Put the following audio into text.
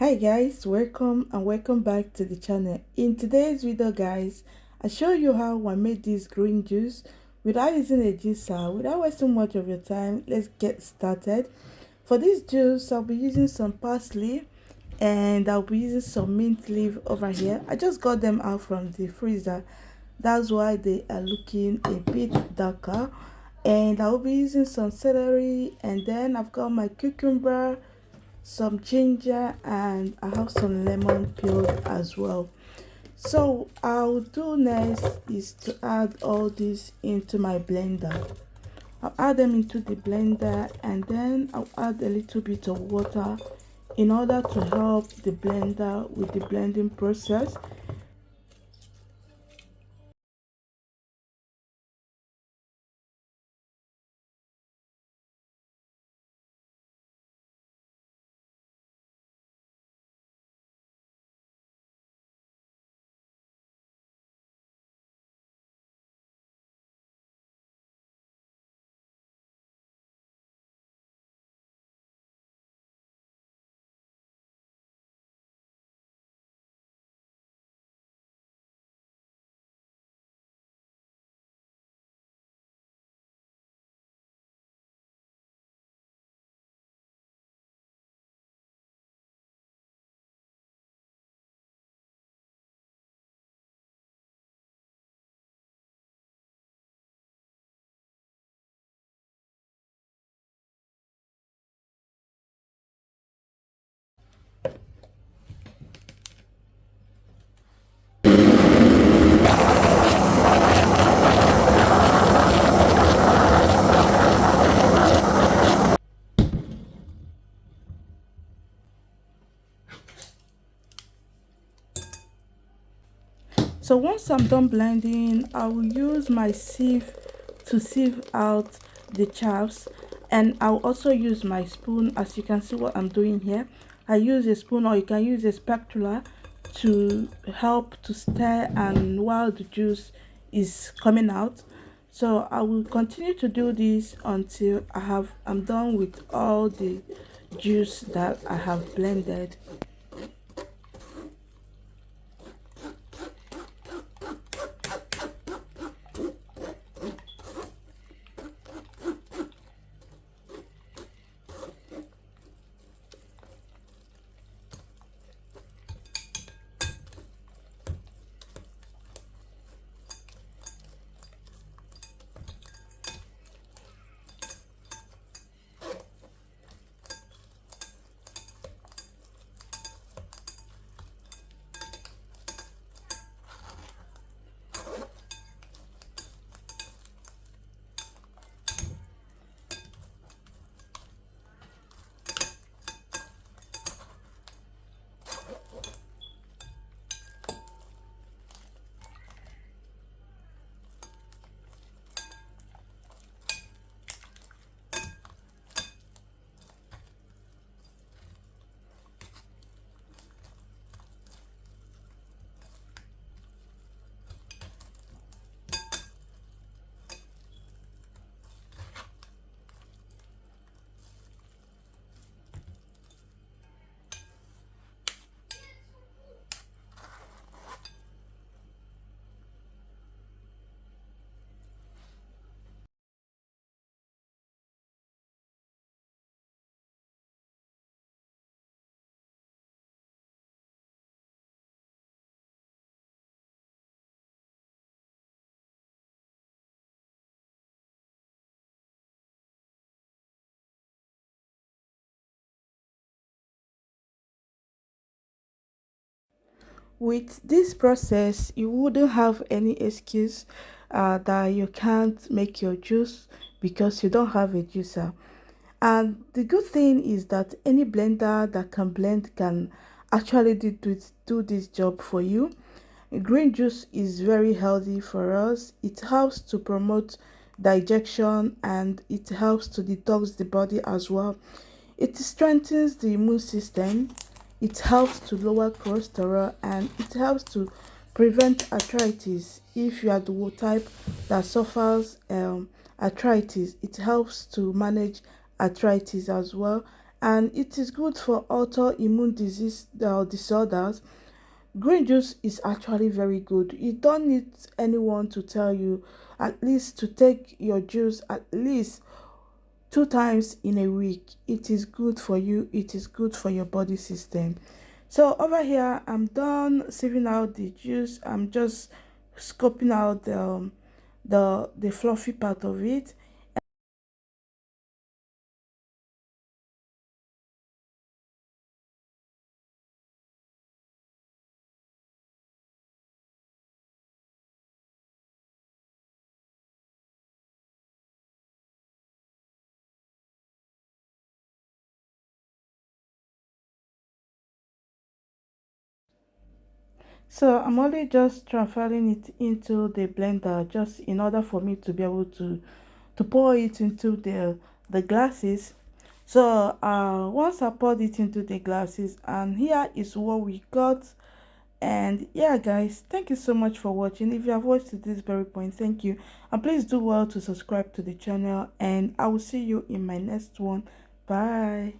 Hi guys, welcome and welcome back to the channel. In today's video guys, I show you how I made this green juice without using a juicer. Without wasting much of your time, let's get started. For this juice, I'll be using some parsley and I'll be using some mint leaf over here. I just got them out from the freezer. That's why they are looking a bit darker. And I'll be using some celery, and then I've got my cucumber, some ginger, and I have some lemon peeled as well. So I'll do next is to add all this into my blender. I'll add them into the blender, and then I'll add a little bit of water in order to help the blender with the blending process. So once I'm done blending, I will use my sieve to sieve out the chaffs, and I'll also use my spoon. As you can see what I'm doing here, I use a spoon, or you can use a spatula to help to stir and while the juice is coming out. So I will continue to do this until I'm done with all the juice that I have blended. With this process, you wouldn't have any excuse that you can't make your juice because you don't have a juicer. And the good thing is that any blender that can blend can actually do this job for you. Green juice is very healthy for us. It helps to promote digestion, and it helps to detox the body as well. It strengthens the immune system, it helps to lower cholesterol, and it helps to prevent arthritis. If you are the type that suffers arthritis, it helps to manage arthritis as well, and it is good for autoimmune disease disorders. Green juice is actually very good. You don't need anyone to tell you at least to take your juice at least 2 times in a week. It is good for you, it is good for your body system. So over here, I'm done sieving out the juice. I'm just scoping out the fluffy part of it. So I'm only just transferring it into the blender just in order for me to be able to pour it into the glasses. So once I poured it into the glasses, and here is what we got. And yeah, guys, thank you so much for watching. If you have watched to this very point, thank you, and please do well to subscribe to the channel, and I will see you in my next one. Bye.